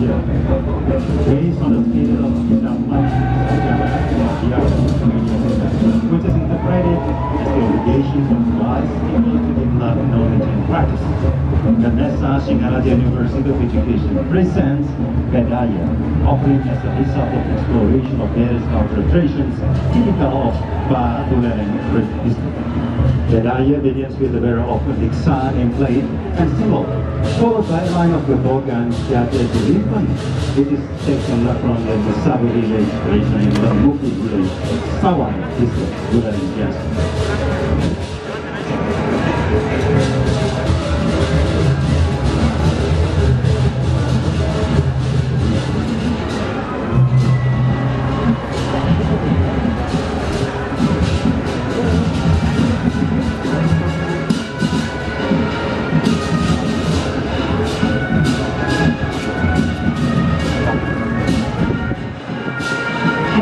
year. Based on the spirit of Zaman, which is interpreted as the obligation of wise people to develop knowledge and practice. Ganesha University of Education presents Berita, offering as a result of exploration of various cultural traditions typical of Baca district. Berita begins with a very UNDIKSHA nameplate and symbol, followed by a line of Pembukaan that is ribbon. It is taken from the Sabu village tradition in the Muki village, Pawai Pembukaan.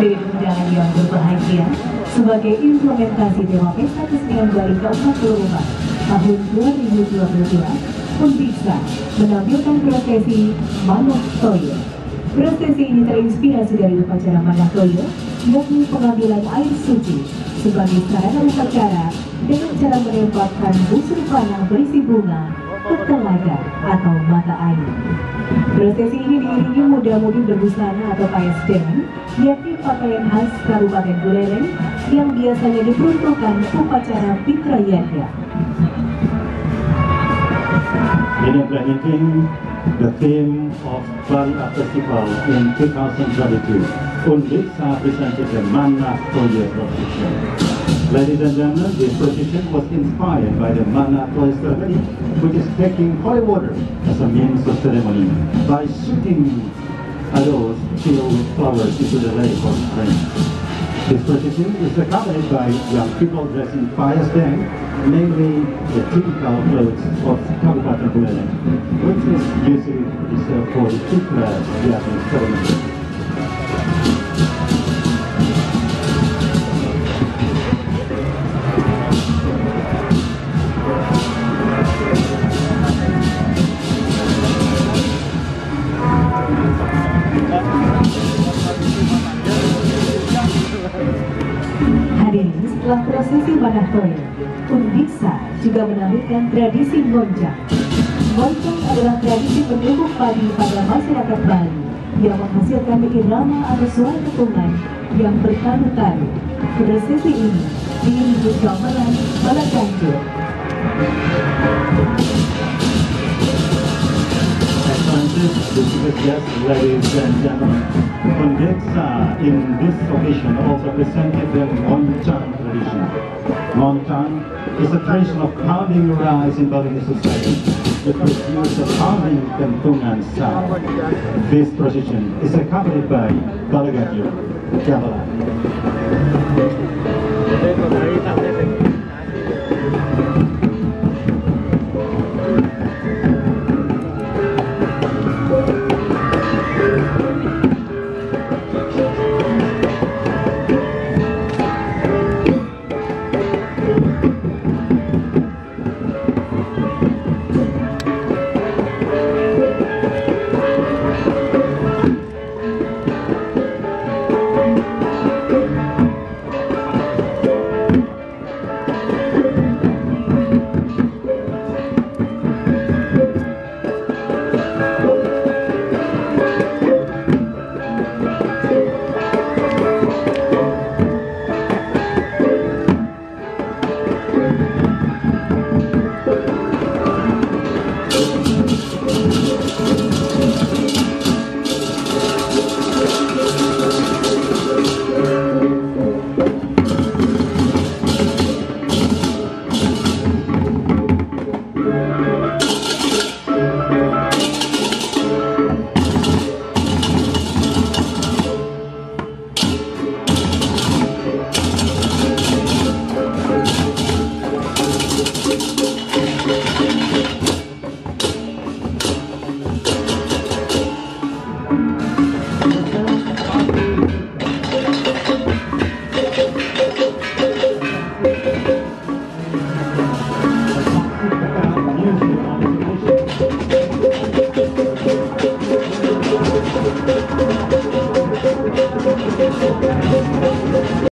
Hadirin undangan yang berbahagia, sebagai implementasi tema Pesta Kesenian Bali ke-44 tahun 2022, UNDIKSHA menampilkan prosesi Manah Toyo. Prosesi ini terinspirasi dari upacara Manah Toyo, yakni pengambilan air suci sebagai sarana upacara dengan cara menempatkan busur panah berisi bunga ke telaga atau mata air. Prosesi ini diiringi muda-mudi berbusana atau PSDM, yakni pakaian khas Kabupaten Buleleng yang biasanya diperuntukkan upacara Fitrayatnya. In implementing the theme of Bali Festival in 2022, UNDIKSHA presented the Manah Toyo procession. Ladies and gentlemen, this procession was inspired by the Manah Toyo ceremony, which is taking holy water as a means of ceremony by shooting arrows filled with flowers into the lake of rain. This procession is accompanied by young people dressed in PSDM, namely the typical clothes of Kabupaten Buleleng, which is usually reserved for the Fitrayat ceremony. Hadirin, setelah prosesi Manah Toyo, UNDIKSHA juga menampilkan tradisi goncang. Goncang adalah tradisi pendukung padi pada masyarakat Bali yang menghasilkan irama atau suara ketungan yang bertalu-talu. Prosesi ini diiringi gamelan bala ganjur. Distinguished guests, ladies and gentlemen, UNDIKSHA in this occasion also presented the Moncang tradition. Moncang is a tradition of pounding rice in Balinese society that produces a pounding kentungan sound. This procession is accompanied by Balagaju, Gamelan.